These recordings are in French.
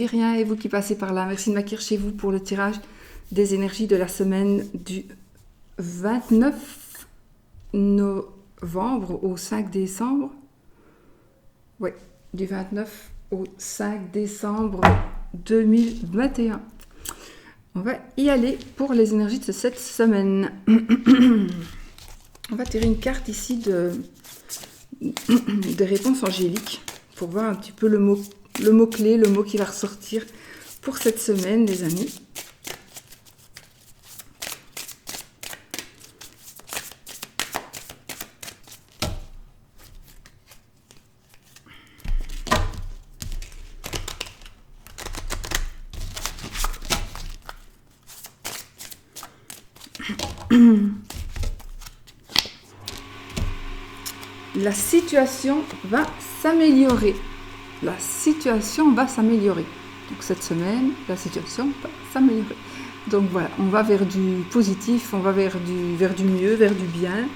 rien et vous qui passez par là, merci de m'accueillir chez vous pour le tirage des énergies de la semaine du 29 novembre au 5 décembre. Oui, du 29 au 5 décembre 2021. On va y aller pour les énergies de cette semaine. On va tirer une carte ici de réponses angéliques pour voir un petit peu le mot-clé, le mot qui va ressortir pour cette semaine, les amis. La situation va s'améliorer. La situation va s'améliorer. Donc cette semaine, la situation va s'améliorer. Donc voilà, on va vers du positif, on va vers du mieux, vers du bien,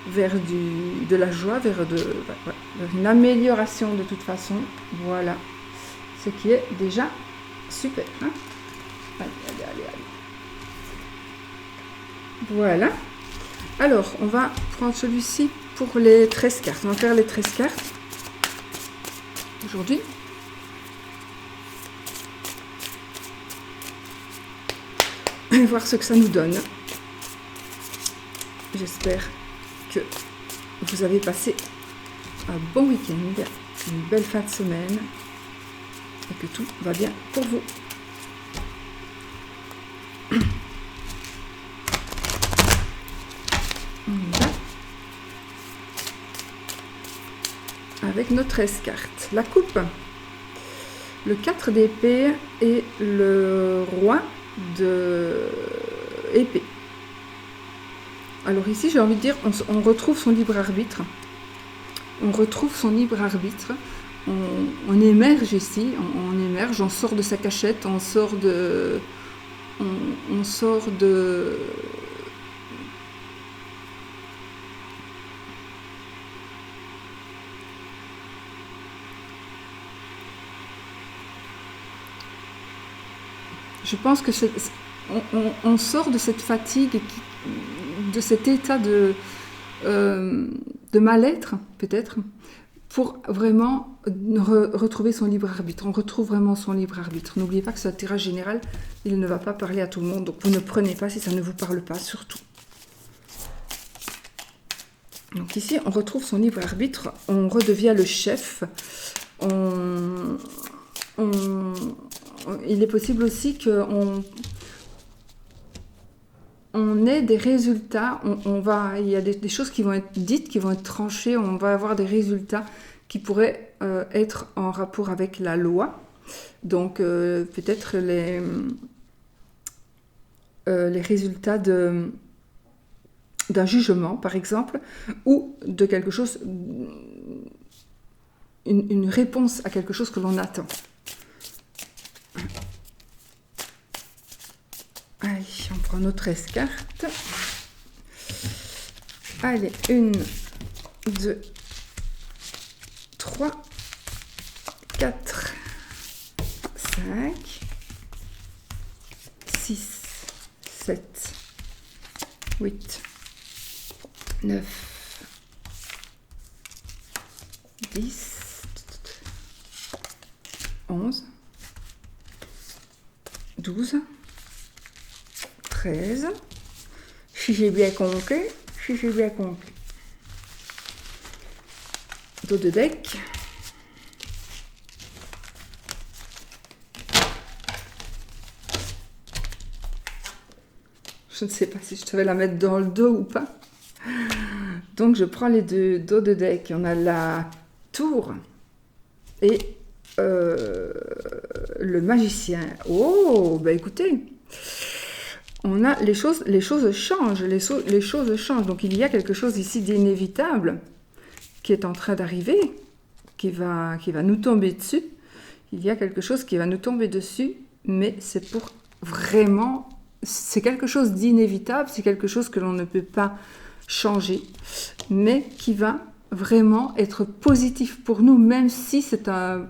vers de la joie, vers une amélioration de toute façon. Voilà, ce qui est déjà super. Hein, allez. Voilà. Alors, on va prendre celui-ci pour les 13 cartes. On va faire les 13 cartes aujourd'hui. Et voir ce que ça nous donne. J'espère que vous avez passé un bon week-end, une belle fin de semaine et que tout va bien pour vous. Avec nos 13 cartes. La coupe, le 4 d'épée et le roi de épée. Alors ici, j'ai envie de dire, on retrouve son libre arbitre. On retrouve son libre arbitre. On émerge ici, on émerge, on sort de sa cachette, on sort de... Je pense que on sort de cette fatigue, de cet état de mal-être, peut-être, pour vraiment retrouver son libre arbitre. On retrouve vraiment son libre arbitre. N'oubliez pas que c'est un tirage général, il ne va pas parler à tout le monde, donc vous ne prenez pas si ça ne vous parle pas, surtout. Donc ici, on retrouve son libre arbitre, on redevient le chef, il est possible aussi qu'on ait des résultats, il y a des choses qui vont être dites, qui vont être tranchées, on va avoir des résultats qui pourraient être en rapport avec la loi. Donc peut-être les résultats d'un jugement, par exemple, ou de quelque chose, une réponse à quelque chose que l'on attend. Allez, on prend nos 13 cartes. Allez, 1, 2, 3, 4, 5, 6, 7, 8, 9, 10, 11, 12, 13, si j'ai bien compris, dos de deck, je ne sais pas si je devais la mettre dans le dos ou pas, donc je prends les deux dos de deck. On a la tour et le magicien. Oh, bah écoutez, on a les choses changent, les choses changent. Donc il y a quelque chose ici d'inévitable qui est en train d'arriver, qui va nous tomber dessus. Il y a quelque chose qui va nous tomber dessus, mais c'est pour vraiment, c'est quelque chose d'inévitable, c'est quelque chose que l'on ne peut pas changer, mais qui va vraiment être positif pour nous, même si c'est un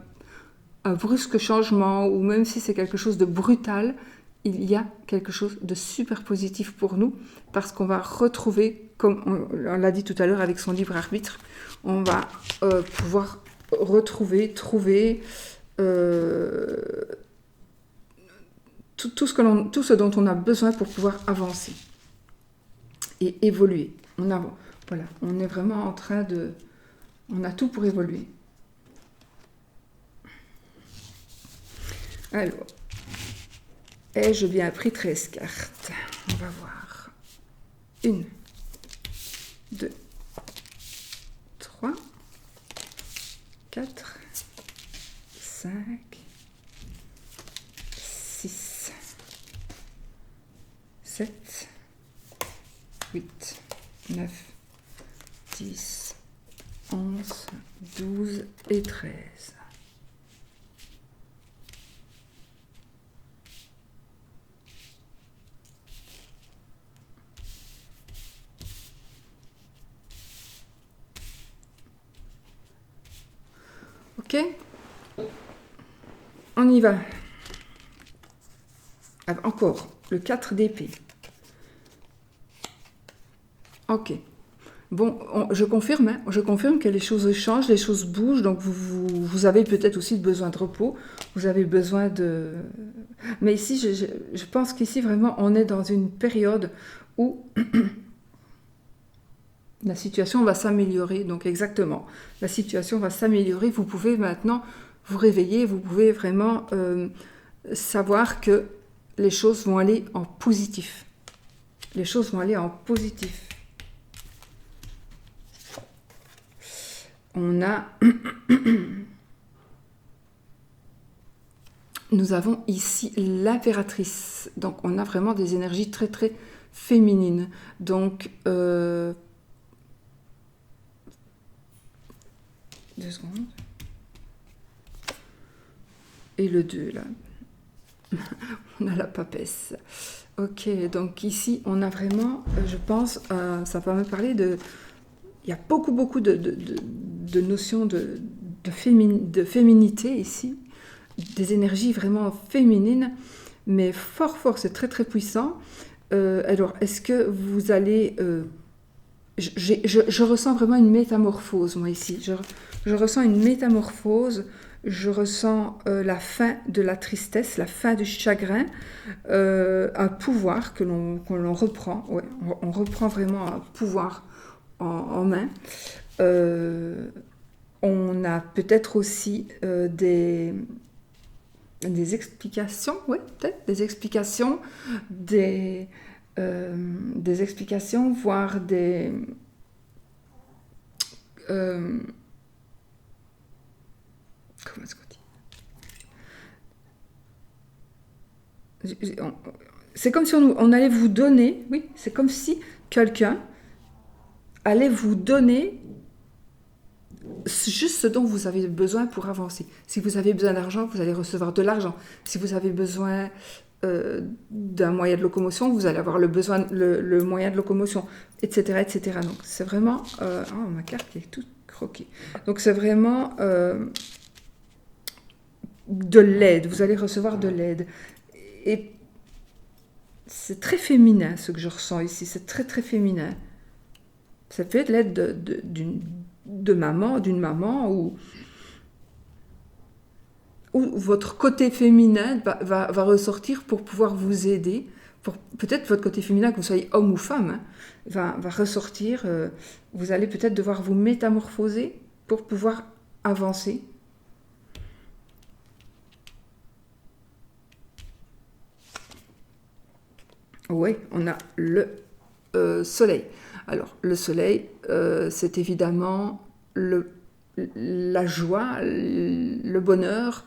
un brusque changement, ou même si c'est quelque chose de brutal, il y a quelque chose de super positif pour nous, parce qu'on va retrouver, comme on l'a dit tout à l'heure avec son libre arbitre, on va pouvoir retrouver, trouver tout ce dont on a besoin pour pouvoir avancer et évoluer. Voilà, on est vraiment en train de... On a tout pour évoluer. Alors, ai-je bien pris 13 cartes? On va voir. 1, 2, 3, 4, 5, 6, 7, 8, 9, 10, 11, 12 et 13. Ok, on y va. Encore, le 4 d'épée. Ok. Bon, je confirme que les choses changent, les choses bougent, donc vous avez peut-être aussi besoin de repos, vous avez besoin de... Mais ici, je pense qu'ici, vraiment, on est dans une période où la situation va s'améliorer, donc exactement, la situation va s'améliorer, vous pouvez maintenant vous réveiller, vous pouvez vraiment savoir que les choses vont aller en positif. Les choses vont aller en positif. On a... Nous avons ici l'impératrice. Donc, on a vraiment des énergies très, très féminines. Donc, 2 secondes. Et le 2, là. On a la papesse. Ok, donc ici, on a vraiment, je pense, ça va me parler de... Il y a beaucoup de notions de féminité ici, des énergies vraiment féminines, mais fort, c'est très puissant. Alors, est-ce que vous allez... je ressens vraiment une métamorphose, moi, ici. Je ressens une métamorphose, je ressens la fin de la tristesse, la fin du chagrin, un pouvoir que l'on reprend. Ouais, on reprend vraiment un pouvoir en main. On a peut-être aussi des explications, oui, peut-être des explications, des explications, voire des... comment est-ce qu'on dit? C'est comme si on allait vous donner, oui, c'est comme si quelqu'un allait vous donner juste ce dont vous avez besoin pour avancer. Si vous avez besoin d'argent, vous allez recevoir de l'argent. Si vous avez besoin d'un moyen de locomotion, vous allez avoir le moyen de locomotion, etc. Donc c'est vraiment... oh, ma carte est toute croquée. Donc c'est vraiment de l'aide. Vous allez recevoir de l'aide. Et c'est très féminin ce que je ressens ici. C'est très féminin. Ça peut être l'aide d'une maman ou votre côté féminin va ressortir pour pouvoir vous aider. Peut-être votre côté féminin, que vous soyez homme ou femme, va ressortir. Vous allez peut-être devoir vous métamorphoser pour pouvoir avancer. Oui, on a le soleil. Alors, le soleil, c'est évidemment la joie, le bonheur,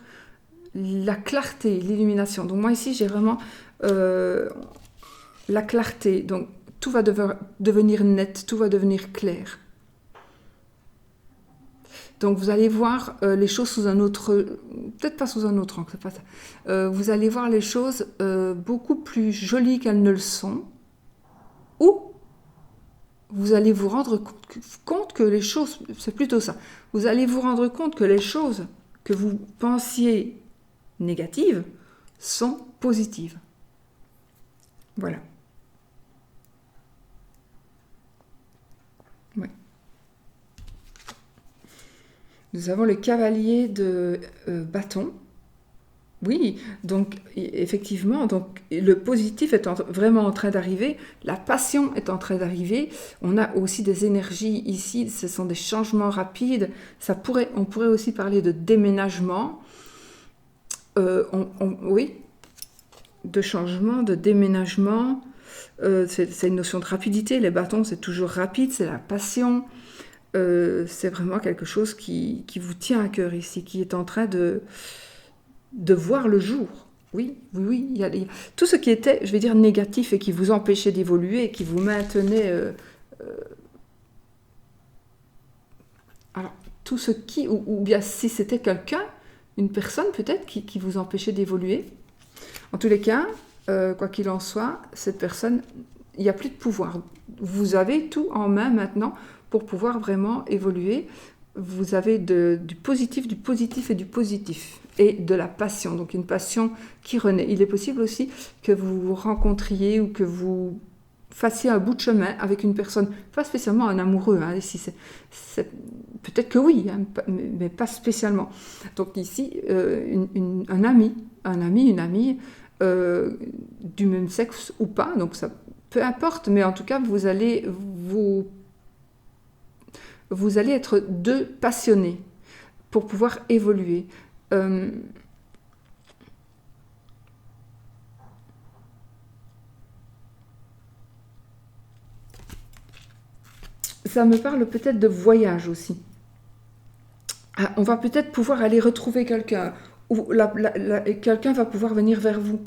la clarté, l'illumination. Donc moi ici, j'ai vraiment la clarté. Donc tout va devenir net, tout va devenir clair. Donc vous allez voir les choses sous un autre... Peut-être pas sous un autre angle, c'est pas ça. Vous allez voir les choses beaucoup plus jolies qu'elles ne le sont. Ou vous allez vous rendre compte que les choses... C'est plutôt ça. Vous allez vous rendre compte que les choses que vous pensiez négatives sont positives. Voilà. Ouais. Nous avons le cavalier de bâton. Oui, donc effectivement, donc, le positif est vraiment en train d'arriver, la passion est en train d'arriver, on a aussi des énergies ici, ce sont des changements rapides, on pourrait aussi parler de déménagement, oui, de changement, de déménagement, c'est une notion de rapidité, les bâtons c'est toujours rapide, c'est la passion, c'est vraiment quelque chose qui vous tient à cœur ici, qui est en train de voir le jour. Oui, oui, oui. Il y a tout ce qui était, je vais dire, négatif et qui vous empêchait d'évoluer, qui vous maintenait... alors, tout ce qui... Ou bien si c'était quelqu'un, une personne peut-être, qui vous empêchait d'évoluer. En tous les cas, quoi qu'il en soit, cette personne, il n'y a plus de pouvoir. Vous avez tout en main maintenant pour pouvoir vraiment évoluer. Vous avez du positif et du positif. Et de la passion, donc une passion qui renaît. Il est possible aussi que vous vous rencontriez ou que vous fassiez un bout de chemin avec une personne, pas spécialement un amoureux, hein, ici, peut-être que oui, hein, mais pas spécialement. Donc ici, un ami, une amie, du même sexe ou pas, donc ça, peu importe, mais en tout cas, vous allez être deux passionnés pour pouvoir évoluer. Ça me parle peut-être de voyage aussi. Ah, on va peut-être pouvoir aller retrouver quelqu'un, ou quelqu'un va pouvoir venir vers vous,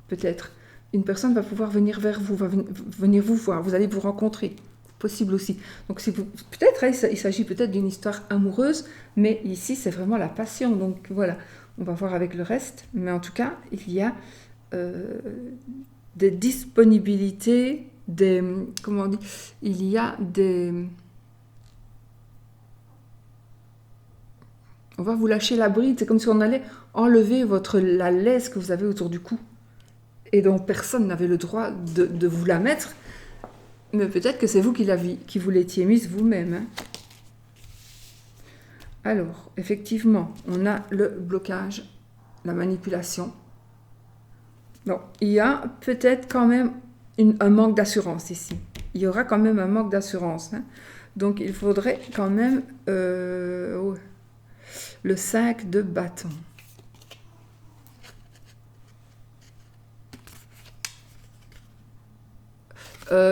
peut-être. Une personne va pouvoir venir vers vous, venir vous voir, vous allez vous rencontrer. Possible aussi. Donc peut-être, hein, il s'agit peut-être d'une histoire amoureuse, mais ici c'est vraiment la passion. Donc voilà, on va voir avec le reste. Mais en tout cas, il y a des disponibilités, comment on dit, il y a des... On va vous lâcher la bride, c'est comme si on allait enlever la laisse que vous avez autour du cou et dont personne n'avait le droit de vous la mettre. Mais peut-être que c'est vous qui vous l'étiez mise vous-même. Hein. Alors, effectivement, on a le blocage, la manipulation. Bon, il y a peut-être quand même un manque d'assurance ici. Il y aura quand même un manque d'assurance. Hein. Donc, il faudrait quand même le 5 de bâton.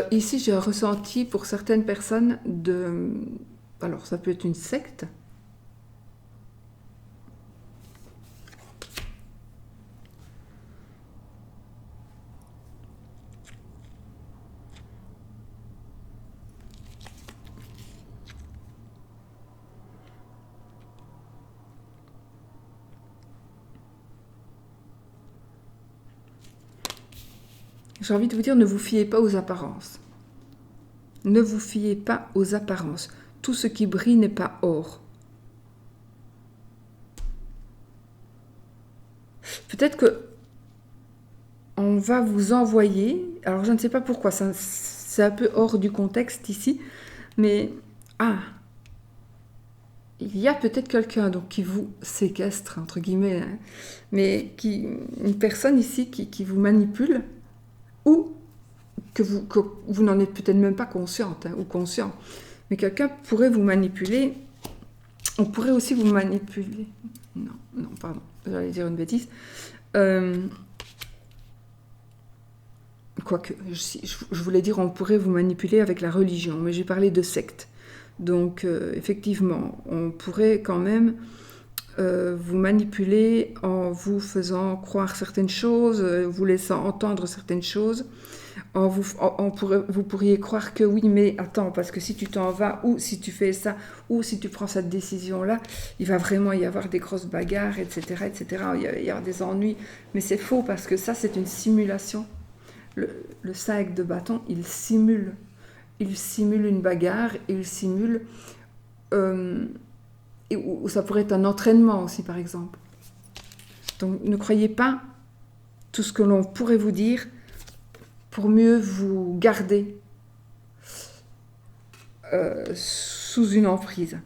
Ici, j'ai ressenti pour certaines personnes alors, ça peut être une secte. J'ai envie de vous dire, ne vous fiez pas aux apparences. Ne vous fiez pas aux apparences. Tout ce qui brille n'est pas or. Peut-être que on va vous envoyer, alors je ne sais pas pourquoi, c'est un peu hors du contexte ici, mais il y a peut-être quelqu'un donc qui vous séquestre, entre guillemets, hein, mais une personne ici qui vous manipule, ou que vous n'en êtes peut-être même pas consciente, hein, ou conscient, mais quelqu'un pourrait vous manipuler. On pourrait aussi vous manipuler. Non, pardon, j'allais dire une bêtise. Quoique, je voulais dire on pourrait vous manipuler avec la religion, mais j'ai parlé de secte. Donc, effectivement, on pourrait quand même vous manipuler en vous faisant croire certaines choses, vous laissant entendre certaines choses. Vous pourriez croire que oui, mais attends, parce que si tu t'en vas, ou si tu fais ça, ou si tu prends cette décision-là, il va vraiment y avoir des grosses bagarres, etc., etc. Il va y avoir des ennuis. Mais c'est faux, parce que ça, c'est une simulation. Le 5 de bâton, il simule une bagarre, il simule ou ça pourrait être un entraînement aussi, par exemple. Donc, ne croyez pas tout ce que l'on pourrait vous dire pour mieux vous garder sous une emprise.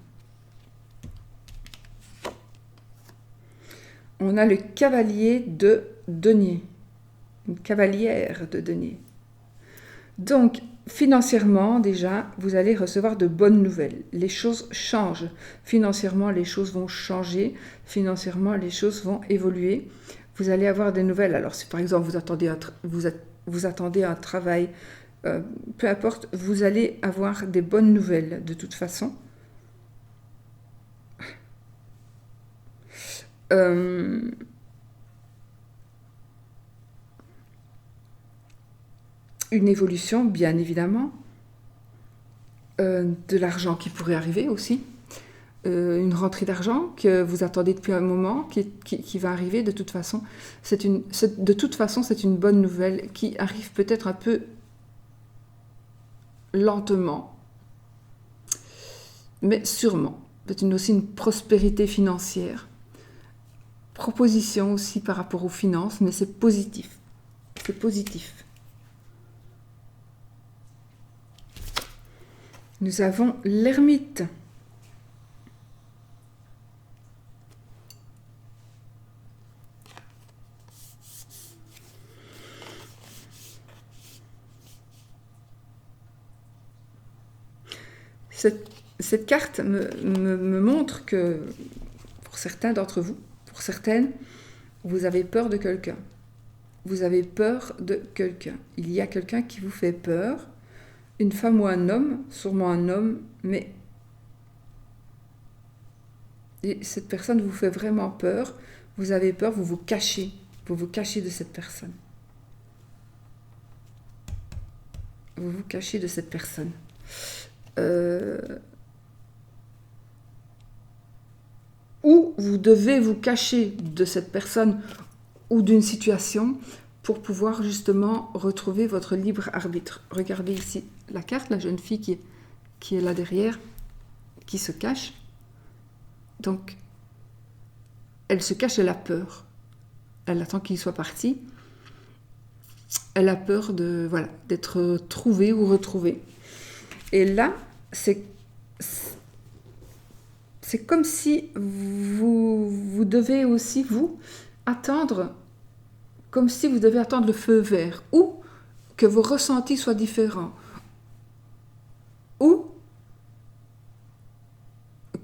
On a le cavalier de denier, une cavalière de denier. Donc, financièrement, déjà, vous allez recevoir de bonnes nouvelles. Les choses changent. Financièrement, les choses vont changer. Financièrement, les choses vont évoluer. Vous allez avoir des nouvelles. Alors, si par exemple, vous attendez un travail, peu importe, vous allez avoir des bonnes nouvelles de toute façon. Une évolution, bien évidemment, de l'argent qui pourrait arriver aussi, une rentrée d'argent que vous attendez depuis un moment, qui va arriver de toute façon. De toute façon, c'est une bonne nouvelle qui arrive peut-être un peu lentement, mais sûrement. C'est aussi une prospérité financière. Proposition aussi par rapport aux finances, mais c'est positif. C'est positif. Nous avons l'ermite. Cette carte me montre que, pour certains d'entre vous, pour certaines, vous avez peur de quelqu'un. Vous avez peur de quelqu'un. Il y a quelqu'un qui vous fait peur. Une femme ou un homme, sûrement un homme, mais et cette personne vous fait vraiment peur. Vous avez peur, vous vous cachez de cette personne. Vous vous cachez de cette personne. Ou vous devez vous cacher de cette personne ou d'une situation pour pouvoir justement retrouver votre libre arbitre. Regardez ici la carte, la jeune fille qui est là derrière, qui se cache. Donc, elle se cache, elle a peur. Elle attend qu'il soit parti. Elle a peur d'être trouvée ou retrouvée. Et là, c'est comme si vous devez aussi, vous, attendre, comme si vous devez attendre le feu vert, ou que vos ressentis soient différents, ou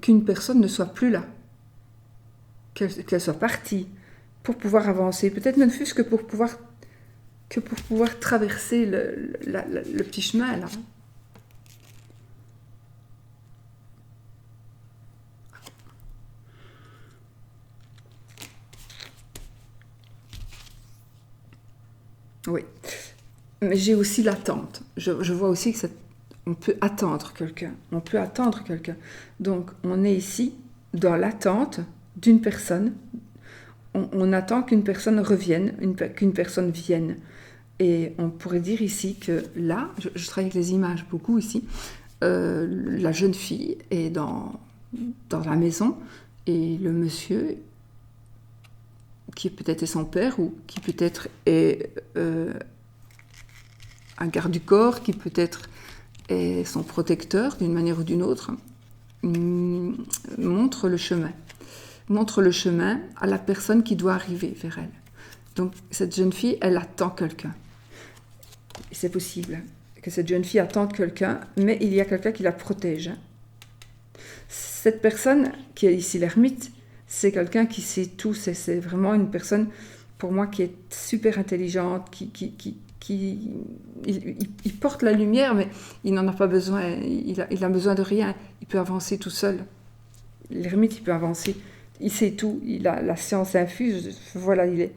qu'une personne ne soit plus là, qu'elle soit partie, pour pouvoir avancer, peut-être même plus que pour pouvoir traverser le petit chemin là. Oui, mais j'ai aussi l'attente. Je vois aussi que on peut attendre quelqu'un. On peut attendre quelqu'un. Donc, on est ici dans l'attente d'une personne. On attend qu'une personne revienne, qu'une personne vienne. Et on pourrait dire ici que là, je travaille avec les images beaucoup ici, la jeune fille est dans la maison et le monsieur qui peut-être est son père ou qui peut-être est un garde du corps, qui peut-être est son protecteur d'une manière ou d'une autre, montre le chemin à la personne qui doit arriver vers elle. Donc cette jeune fille, elle attend quelqu'un. C'est possible que cette jeune fille attende quelqu'un, mais il y a quelqu'un qui la protège. Cette personne, qui est ici l'ermite, c'est quelqu'un qui sait tout, c'est vraiment une personne, pour moi, qui est super intelligente, il porte la lumière, mais il n'en a pas besoin, il a besoin de rien, il peut avancer tout seul. L'ermite, il peut avancer, il sait tout, il a la science infuse, voilà, il est...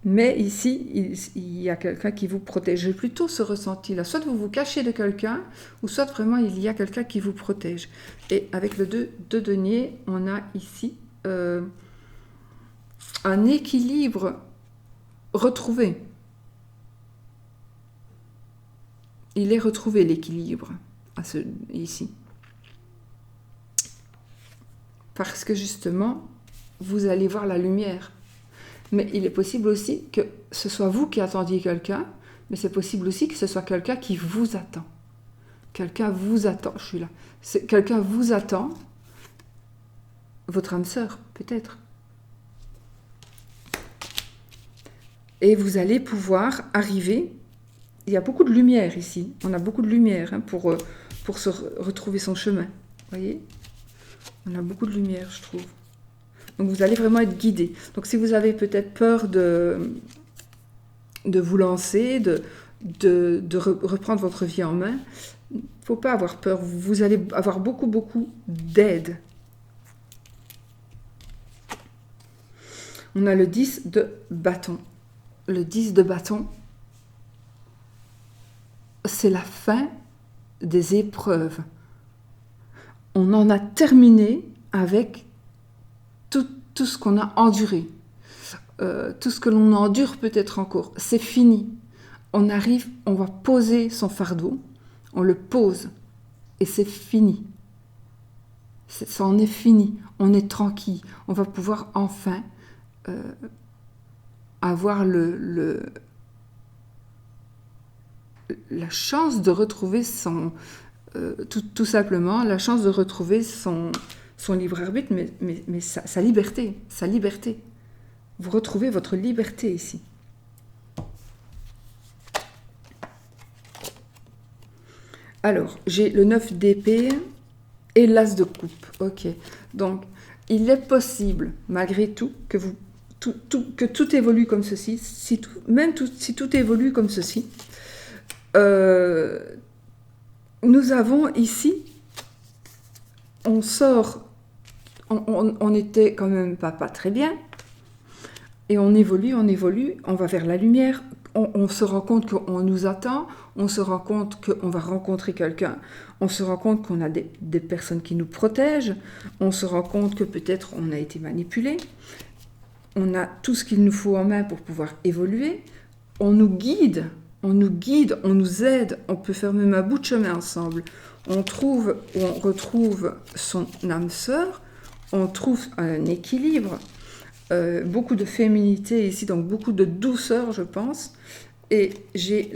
Mais ici, il y a quelqu'un qui vous protège. J'ai plutôt ce ressenti-là. Soit vous vous cachez de quelqu'un, ou soit vraiment il y a quelqu'un qui vous protège. Et avec le 2 de denier, on a ici un équilibre retrouvé. Il est retrouvé, l'équilibre, ici. parce que justement, vous allez voir la lumière. Mais il est possible aussi que ce soit vous qui attendiez quelqu'un, mais c'est possible aussi que ce soit quelqu'un qui vous attend. Quelqu'un vous attend, je suis là. Quelqu'un vous attend, votre âme sœur, peut-être. Et vous allez pouvoir arriver. Il y a beaucoup de lumière ici. On a beaucoup de lumière pour se retrouver son chemin. Vous voyez? On a beaucoup de lumière, je trouve. Donc vous allez vraiment être guidé. Donc si vous avez peut-être peur de vous lancer, de reprendre votre vie en main, il ne faut pas avoir peur. Vous allez avoir beaucoup, beaucoup d'aide. On a le 10 de bâton. Le 10 de bâton, c'est la fin des épreuves. On en a terminé avec tout ce qu'on a enduré. Tout ce que l'on endure peut-être encore. C'est fini. On arrive, on va poser son fardeau, on le pose et c'est fini. Ça en est fini. On est tranquille. On va pouvoir enfin avoir la chance de retrouver tout simplement, la chance de retrouver son libre arbitre, mais sa liberté, sa liberté. Vous retrouvez votre liberté ici. Alors, j'ai le 9 d'épée et l'as de coupe. Ok, donc il est possible, malgré tout, que tout évolue comme ceci, si tout évolue comme ceci. Nous avons ici, on sort, on était quand même pas très bien, et on évolue, on va vers la lumière, on se rend compte qu'on nous attend, on se rend compte qu'on va rencontrer quelqu'un, on se rend compte qu'on a des personnes qui nous protègent, on se rend compte que peut-être on a été manipulé, on a tout ce qu'il nous faut en main pour pouvoir évoluer, on nous guide, on nous aide, on peut faire même un bout de chemin ensemble. On retrouve son âme sœur, on trouve un équilibre, beaucoup de féminité ici, donc beaucoup de douceur, je pense. Et j'ai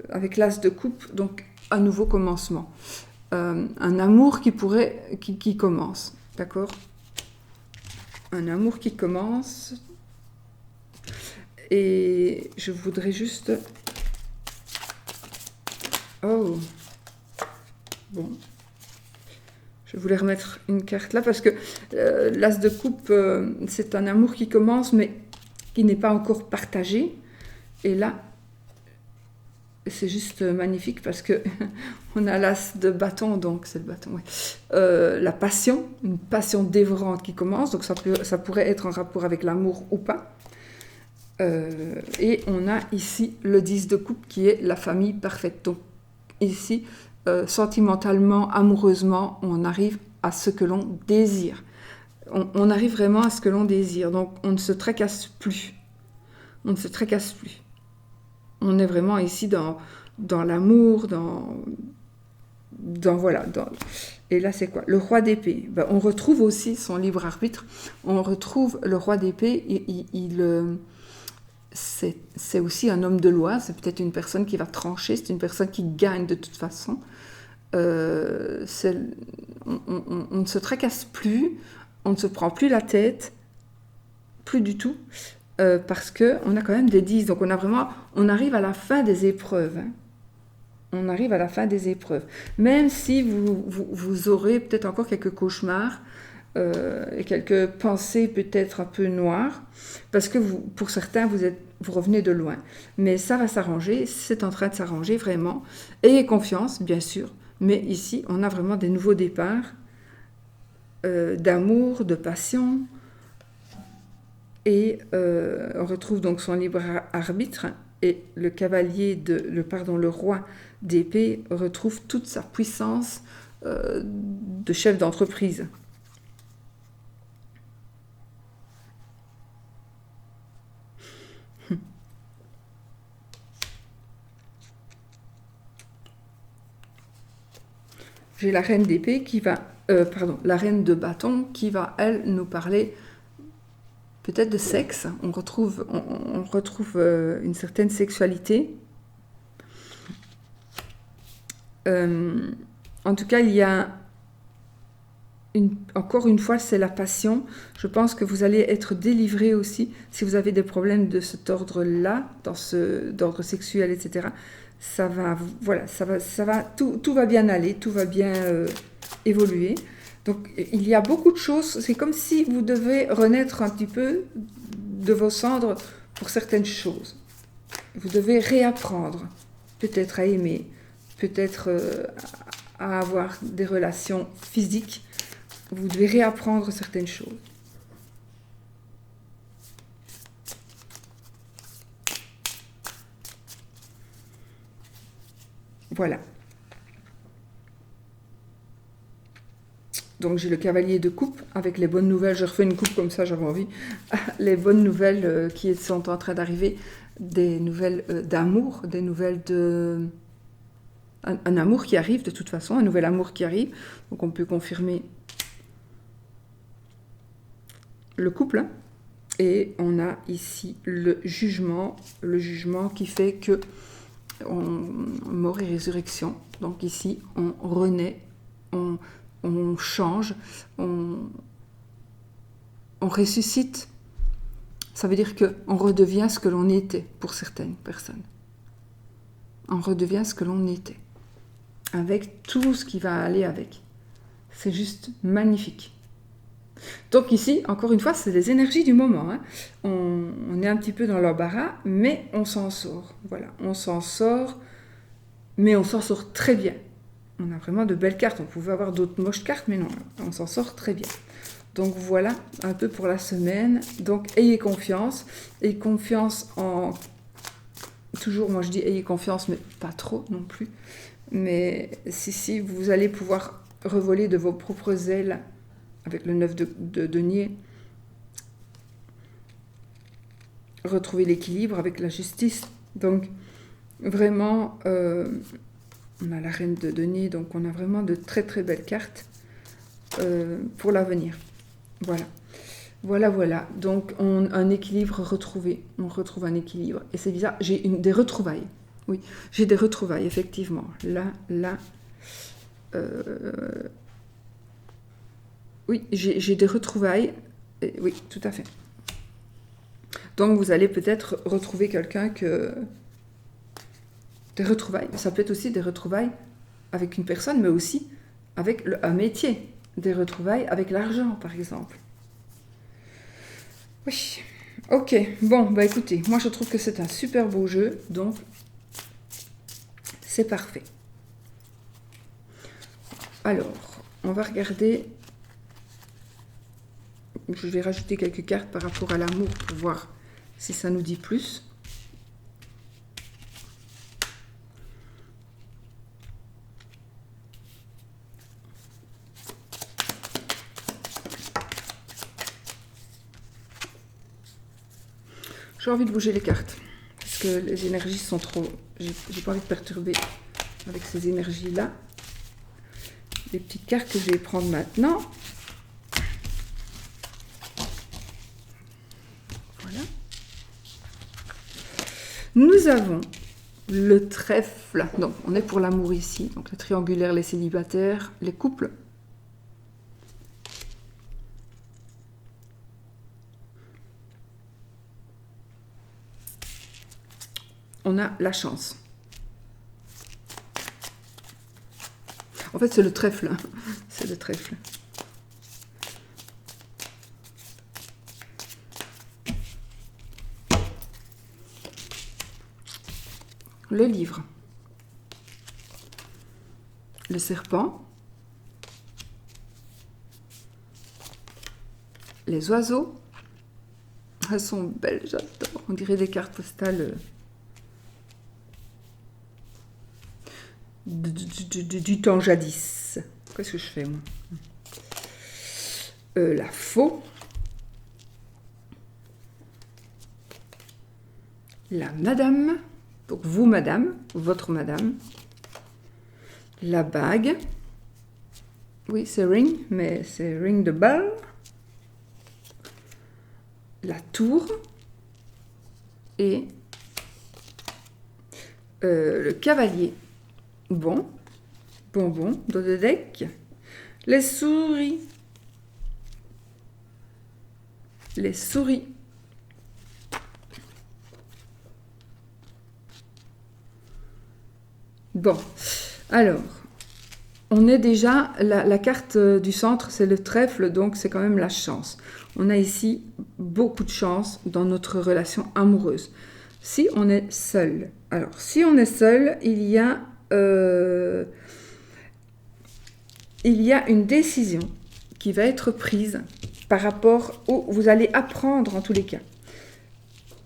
avec l'as de coupe, donc un nouveau commencement. Un amour qui commence, d'accord? Un amour qui commence. Et je voudrais juste... Oh, bon, je voulais remettre une carte là parce que l'as de coupe, c'est un amour qui commence mais qui n'est pas encore partagé. Et là, c'est juste magnifique parce que on a l'as de bâton, donc c'est le bâton, oui. La passion, une passion dévorante qui commence, donc ça pourrait être en rapport avec l'amour ou pas. Et on a ici le 10 de coupe qui est la famille parfaite. Donc ici, sentimentalement, amoureusement, on arrive à ce que l'on désire. On arrive vraiment à ce que l'on désire. Donc, on ne se tracasse plus. On ne se tracasse plus. On est vraiment ici dans l'amour, voilà. Et là, c'est quoi? Le roi d'épée. Ben, on retrouve aussi son libre arbitre. On retrouve le roi d'épée. C'est aussi un homme de loi, c'est peut-être une personne qui va trancher, c'est une personne qui gagne de toute façon. On ne se tracasse plus, on ne se prend plus la tête, plus du tout, parce qu'on a quand même des 10, donc on arrive à la fin des épreuves. Hein. On arrive à la fin des épreuves. Même si vous aurez peut-être encore quelques cauchemars, et quelques pensées peut-être un peu noires, parce que pour certains, vous revenez de loin. Mais ça va s'arranger, c'est en train de s'arranger vraiment. Ayez confiance, bien sûr, mais ici, on a vraiment des nouveaux départs, d'amour, de passion, et on retrouve donc son libre arbitre, et le le roi d'épée retrouve toute sa puissance de chef d'entreprise. J'ai la reine d'épée qui va la reine de bâton qui va, elle, nous parler peut-être de sexe. On retrouve une certaine sexualité. En tout cas, il y a encore une fois, c'est la passion. Je pense que vous allez être délivré aussi si vous avez des problèmes de cet ordre-là, d'ordre sexuel, etc. Ça va, voilà, tout va bien aller, tout va bien évoluer. Donc, il y a beaucoup de choses. C'est comme si vous devez renaître un petit peu de vos cendres pour certaines choses. Vous devez réapprendre, peut-être à aimer, peut-être à avoir des relations physiques. Vous devez réapprendre certaines choses. Voilà. Donc j'ai le cavalier de coupe avec les bonnes nouvelles. Je refais une coupe comme ça, j'avais envie. Les bonnes nouvelles qui sont en train d'arriver. Des nouvelles d'amour, des nouvelles de... Un amour qui arrive de toute façon, un nouvel amour qui arrive. Donc on peut confirmer le couple, hein. Et on a ici le jugement qui fait que mort et résurrection. Donc ici, on renaît, on change, on ressuscite. Ça veut dire qu'on redevient ce que l'on était pour certaines personnes. On redevient ce que l'on était, avec tout ce qui va aller avec. C'est juste magnifique. Donc ici, encore une fois, c'est les énergies du moment. Hein. On est un petit peu dans l'embarras, mais on s'en sort. Voilà, on s'en sort, mais on s'en sort très bien. On a vraiment de belles cartes. On pouvait avoir d'autres moches cartes, mais non, on s'en sort très bien. Donc voilà, un peu pour la semaine. Donc ayez confiance en... Toujours, moi je dis ayez confiance, mais pas trop non plus. Mais si, vous allez pouvoir revoler de vos propres ailes avec le 9 de denier, retrouver l'équilibre avec la justice. Donc, vraiment, on a la reine de denier, donc on a vraiment de très très belles cartes pour l'avenir. Voilà. Donc, un équilibre retrouvé. On retrouve un équilibre. Et c'est bizarre, j'ai des retrouvailles. Oui, j'ai des retrouvailles, effectivement. Là... Oui, j'ai des retrouvailles. Oui, tout à fait. Donc, vous allez peut-être retrouver quelqu'un que... Des retrouvailles. Ça peut être aussi des retrouvailles avec une personne, mais aussi avec un métier. Des retrouvailles avec l'argent, par exemple. Oui. Ok. Bon, bah écoutez, moi je trouve que c'est un super beau jeu. Donc, c'est parfait. Alors, on va regarder... Je vais rajouter quelques cartes par rapport à l'amour pour voir si ça nous dit plus. J'ai envie de bouger les cartes parce que les énergies sont trop... J'ai pas envie de perturber avec ces énergies-là. Les petites cartes que je vais prendre maintenant. Nous avons le trèfle, donc on est pour l'amour ici, donc le triangulaire, les célibataires, les couples. On a la chance. En fait, c'est le trèfle, c'est le trèfle. Le livre, le serpent, les oiseaux. Elles sont belles, j'adore. On dirait des cartes postales du temps jadis. Qu'est-ce que je fais, moi? La faux, la madame. Donc vous, madame, votre madame, la bague, Oui, c'est ring, mais c'est ring de balle. La tour. Et le cavalier. Bon, dos de deck. Les souris. Les souris. Bon, alors, on est déjà, la carte du centre, c'est le trèfle, donc c'est quand même la chance. On a ici beaucoup de chance dans notre relation amoureuse. Si on est seul, alors si on est seul, il y a une décision qui va être prise par rapport où vous allez apprendre en tous les cas.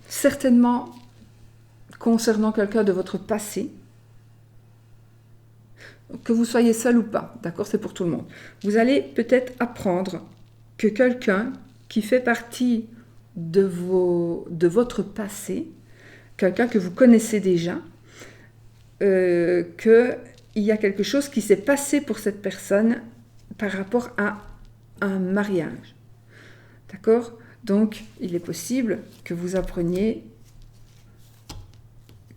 Certainement concernant quelqu'un de votre passé, que vous soyez seul ou pas, d'accord, c'est pour tout le monde. Vous allez peut-être apprendre que quelqu'un qui fait partie de votre passé, quelqu'un que vous connaissez déjà, qu'il y a quelque chose qui s'est passé pour cette personne par rapport à un mariage. D'accord? Donc, il est possible que vous appreniez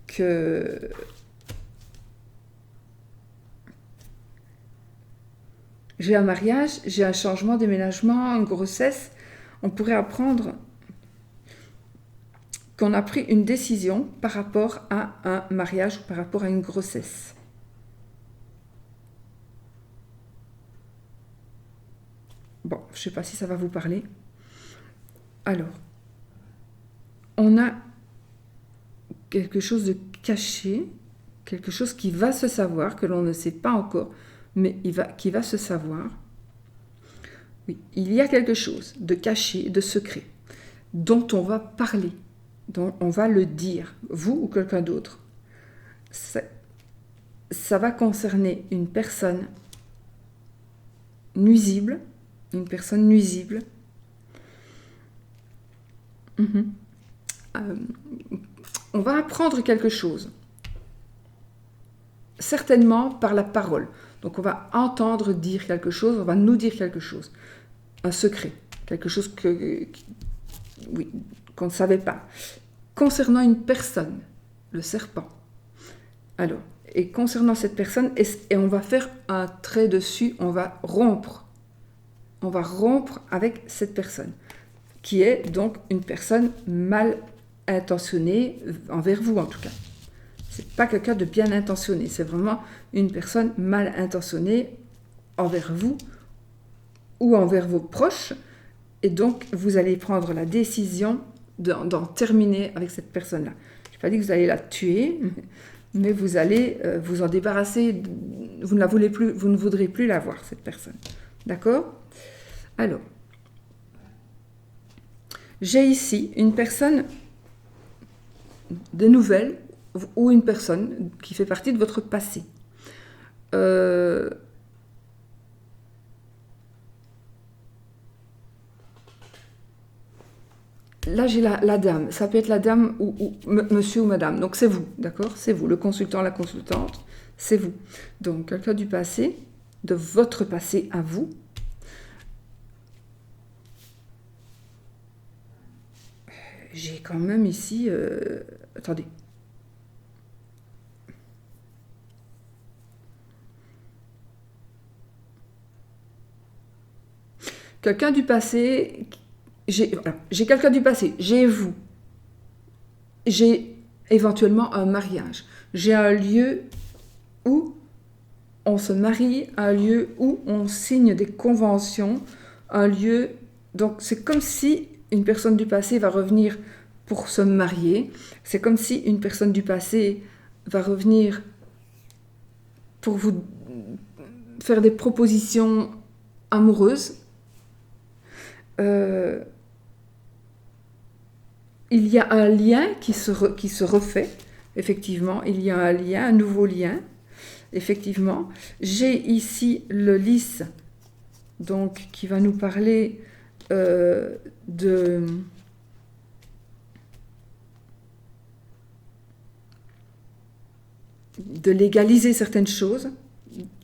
que j'ai un mariage, j'ai un changement, déménagement, une grossesse. On pourrait apprendre qu'on a pris une décision par rapport à un mariage ou par rapport à une grossesse. Bon, je ne sais pas si ça va vous parler. Alors, on a quelque chose de caché, quelque chose qui va se savoir, que l'on ne sait pas encore, mais qui va se savoir. Oui, il y a quelque chose de caché, de secret, dont on va parler, dont on va le dire, vous ou quelqu'un d'autre. Ça va concerner une personne nuisible, on va apprendre quelque chose, certainement par la parole. Donc on va entendre dire quelque chose, on va nous dire quelque chose, un secret, quelque chose qu'on ne savait pas. Concernant une personne, le serpent. Alors, et concernant cette personne, et on va faire un trait dessus, on va rompre avec cette personne, qui est donc une personne mal intentionnée, envers vous en tout cas. C'est pas quelqu'un de bien intentionné, c'est vraiment une personne mal intentionnée envers vous ou envers vos proches, et donc vous allez prendre la décision d'en terminer avec cette personne-là. Je n'ai pas dit que vous allez la tuer, mais vous allez vous en débarrasser, vous ne la voulez plus, vous ne voudrez plus la voir, cette personne. D'accord ? Alors, j'ai ici une personne de nouvelles ou une personne qui fait partie de votre passé. Là, j'ai la dame. Ça peut être la dame ou monsieur ou madame. Donc, c'est vous, d'accord? C'est vous, le consultant, la consultante, c'est vous. Donc, quelqu'un du passé, de votre passé à vous. J'ai quand même ici... attendez. Quelqu'un du passé... J'ai quelqu'un du passé, j'ai vous. J'ai éventuellement un mariage. J'ai un lieu où on se marie, un lieu où on signe des conventions, un lieu... Donc, c'est comme si une personne du passé va revenir pour se marier. C'est comme si une personne du passé va revenir pour vous faire des propositions amoureuses. Il y a un lien qui se refait, effectivement. Il y a un lien, un nouveau lien, effectivement. J'ai ici le lys, donc, qui va nous parler de légaliser certaines choses,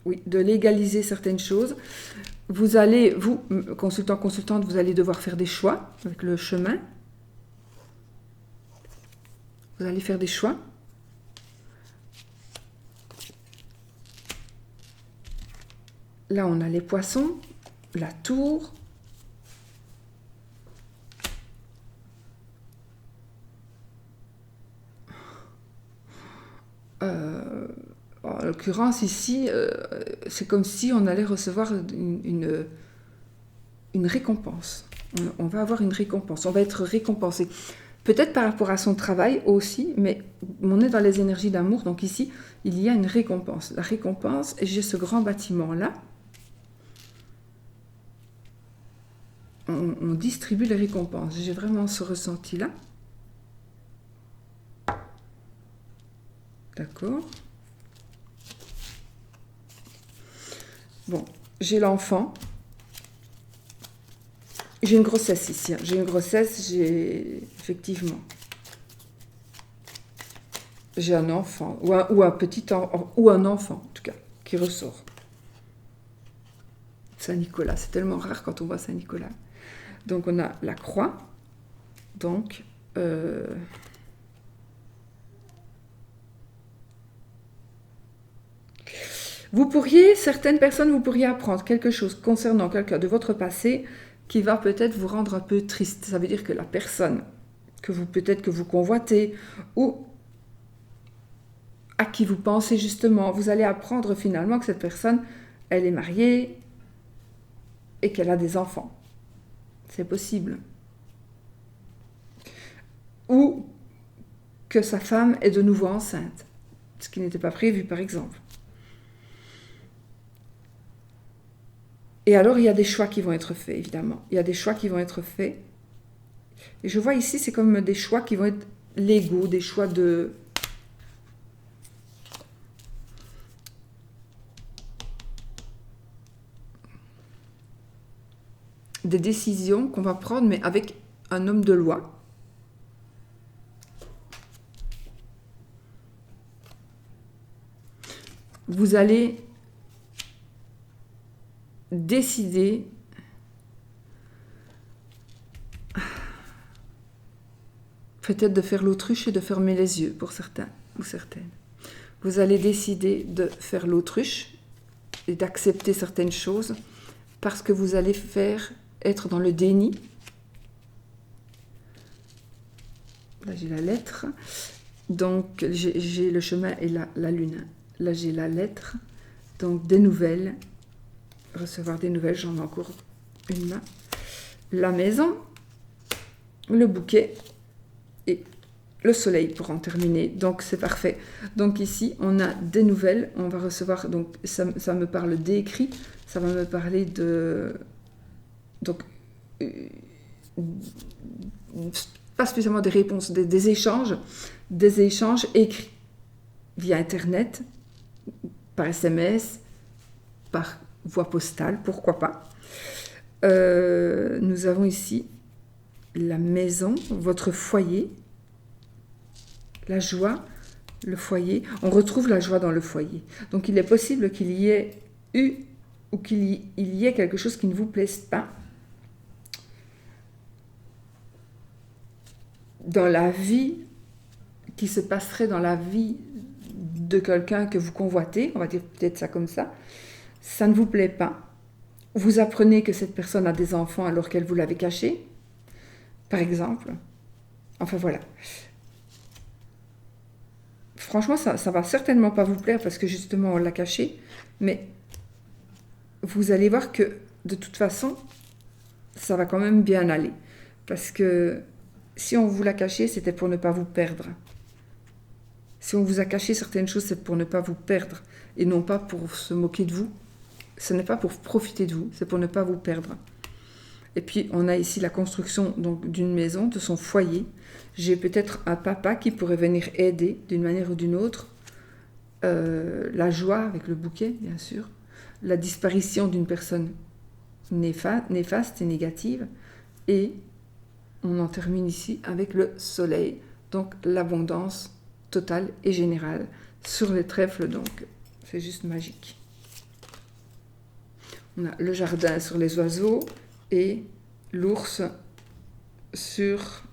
oui, de légaliser certaines choses. Vous allez, vous, consultant, consultante, vous allez devoir faire des choix avec le chemin. Vous allez faire des choix. Là, on a les poissons, la tour. En l'occurrence, ici, c'est comme si on allait recevoir une récompense. On va avoir une récompense, on va être récompensé. Peut-être par rapport à son travail aussi, mais on est dans les énergies d'amour, donc ici, il y a une récompense. La récompense, et j'ai ce grand bâtiment-là. On distribue les récompenses. J'ai vraiment ce ressenti-là. D'accord. Bon, j'ai l'enfant. J'ai une grossesse ici. J'ai une grossesse, effectivement. J'ai un enfant, ou un petit enfant, ou un enfant, en tout cas, qui ressort. Saint-Nicolas, c'est tellement rare quand on voit Saint-Nicolas. Donc, on a la croix. Donc, certaines personnes, vous pourriez apprendre quelque chose concernant quelqu'un de votre passé qui va peut-être vous rendre un peu triste. Ça veut dire que la personne peut-être que vous convoitez ou à qui vous pensez justement, vous allez apprendre finalement que cette personne, elle est mariée et qu'elle a des enfants. C'est possible. Ou que sa femme est de nouveau enceinte, ce qui n'était pas prévu par exemple. Et alors, il y a des choix qui vont être faits, évidemment. Il y a des choix qui vont être faits. Et je vois ici, c'est comme des choix qui vont être légaux, des choix des décisions qu'on va prendre, mais avec un homme de loi. Vous allez décider peut-être de faire l'autruche et de fermer les yeux pour certains ou certaines. Vous allez décider de faire l'autruche et d'accepter certaines choses parce que vous allez être dans le déni. Là, j'ai la lettre. Donc, j'ai le chemin et la lune. Là, j'ai la lettre. Donc, des nouvelles. Recevoir des nouvelles, j'en ai encore une là. La maison, le bouquet et le soleil pour en terminer. Donc, c'est parfait. Donc, ici, on a des nouvelles. On va recevoir, donc, ça me parle d'écrit. Ça va me parler de... Donc, pas spécialement des réponses, des échanges écrits via Internet, par SMS, par voie postale, pourquoi pas. Nous avons ici la maison, votre foyer, la joie, le foyer. On retrouve la joie dans le foyer. Donc il est possible qu'il y ait eu ou qu'il y ait quelque chose qui ne vous plaise pas dans la vie, qui se passerait dans la vie de quelqu'un que vous convoitez, on va dire peut-être ça comme ça. Ça ne vous plaît pas. Vous apprenez que cette personne a des enfants alors qu'elle vous l'avait caché, par exemple. Enfin voilà. Franchement, ça va certainement pas vous plaire parce que justement on l'a caché, mais vous allez voir que de toute façon, ça va quand même bien aller. Parce que si on vous l'a caché, c'était pour ne pas vous perdre. Si on vous a caché certaines choses, c'est pour ne pas vous perdre et non pas pour se moquer de vous. Ce n'est pas pour profiter de vous, c'est pour ne pas vous perdre. Et puis, on a ici la construction donc d'une maison, de son foyer. J'ai peut-être un papa qui pourrait venir aider d'une manière ou d'une autre. La joie avec le bouquet, bien sûr. La disparition d'une personne néfaste et négative. Et on en termine ici avec le soleil. Donc, l'abondance totale et générale sur les trèfles. Donc, c'est juste magique. On a le jardin sur les oiseaux et l'ours sur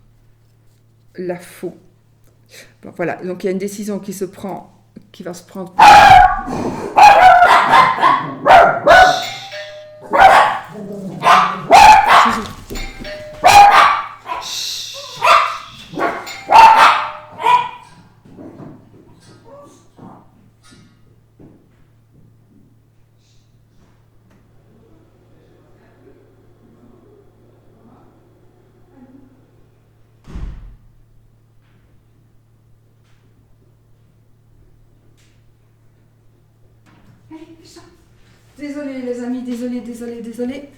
la faux. Bon, voilà, donc il y a une décision qui va se prendre. Désolée les amis, désolée.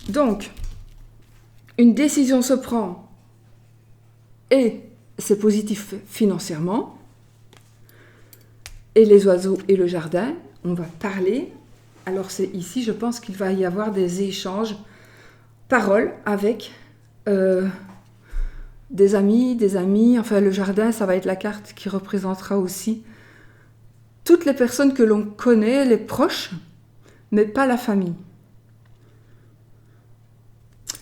Donc, une décision se prend et c'est positif financièrement. Et les oiseaux et le jardin, on va parler. Alors c'est ici, je pense qu'il va y avoir des échanges, paroles avec des amis. Enfin, le jardin, ça va être la carte qui représentera aussi toutes les personnes que l'on connaît, les proches, mais pas la famille.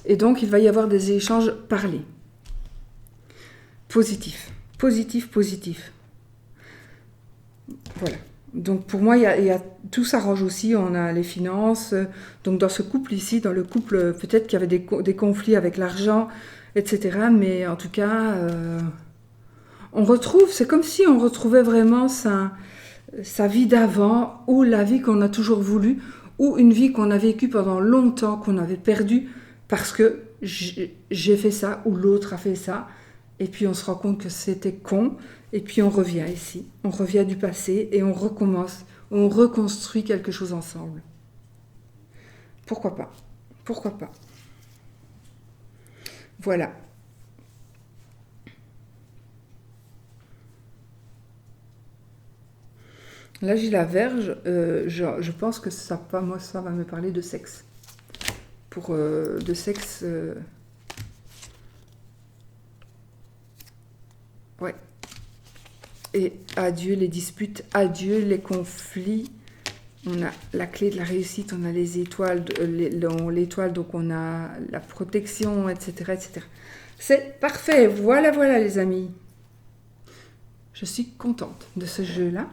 Et donc, il va y avoir des échanges parlés. Positif. Voilà. Donc, pour moi, tout s'arrange aussi. On a les finances. Donc, dans ce couple ici, dans le couple, peut-être qu'il y avait des conflits avec l'argent, etc. Mais en tout cas, c'est comme si on retrouvait vraiment sa vie d'avant, ou la vie qu'on a toujours voulu, ou une vie qu'on a vécue pendant longtemps, qu'on avait perdue, parce que j'ai fait ça, ou l'autre a fait ça, et puis on se rend compte que c'était con, et puis on revient ici, on revient du passé, et on recommence, on reconstruit quelque chose ensemble. Pourquoi pas? Voilà. Là j'ai la Vierge, je pense que ça va me parler de sexe. De sexe... Ouais. Et adieu les disputes, adieu les conflits. On a la clé de la réussite, on a les étoiles, l'étoile, donc on a la protection, etc. C'est parfait, voilà les amis. Je suis contente de ce jeu-là.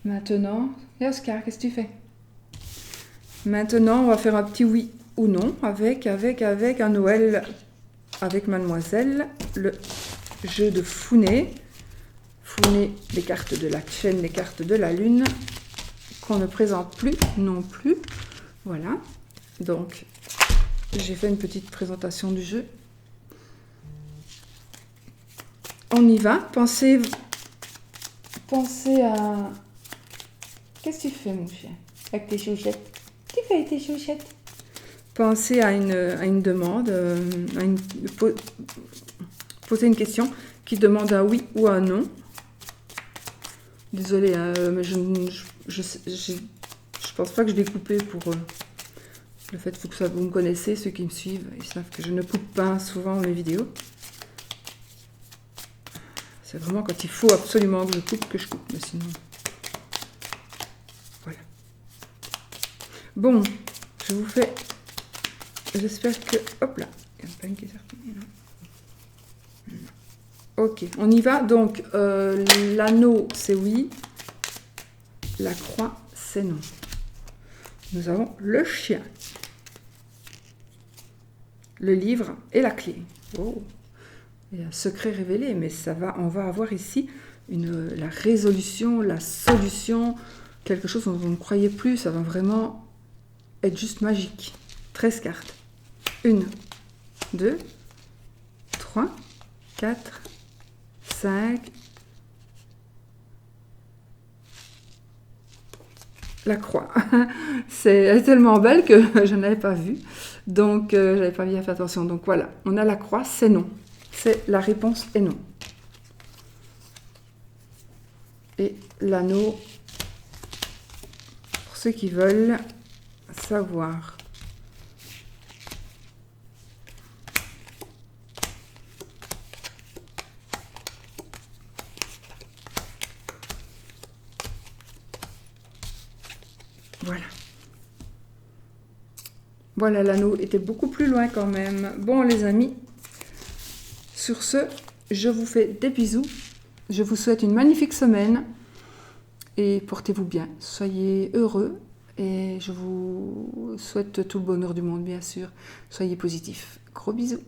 Maintenant, et Oscar, qu'est-ce que tu fais? Maintenant, on va faire un petit oui ou non avec un Noël avec mademoiselle, le jeu de Founé, les cartes de la chaîne, les cartes de la lune, qu'on ne présente plus non plus. Voilà, donc j'ai fait une petite présentation du jeu. On y va, pensez à... Qu'est-ce que tu fais mon chien avec tes chouchettes? Qu'est-ce que tu fais avec tes chouchettes? Pensez à une demande, poser une question qui demande un oui ou un non. Désolée, mais je pense pas que je vais couper pour le fait que vous me connaissez, ceux qui me suivent, ils savent que je ne coupe pas souvent mes vidéos. C'est vraiment quand il faut absolument que je coupe, mais sinon... Voilà. Bon, je vous fais... J'espère que... Hop là, il n'y a pas une qui est sortie, non. Ok, on y va. Donc, l'anneau, c'est oui. La croix, c'est non. Nous avons le chien. Le livre et la clé. Oh. Il y a un secret révélé, mais on va avoir ici la résolution, la solution, quelque chose dont on ne croyait plus. Ça va vraiment être juste magique. 13 cartes. 1, 2, 3, 4, 5. La croix. Elle est tellement belle que je n'avais pas vu. Donc, je n'avais pas bien fait attention. Donc, voilà. On a la croix, c'est non. La réponse est non. Et l'anneau, pour ceux qui veulent savoir. Voilà, l'anneau était beaucoup plus loin quand même. Bon les amis, sur ce, je vous fais des bisous. Je vous souhaite une magnifique semaine. Et portez-vous bien. Soyez heureux. Et je vous souhaite tout le bonheur du monde, bien sûr. Soyez positifs. Gros bisous.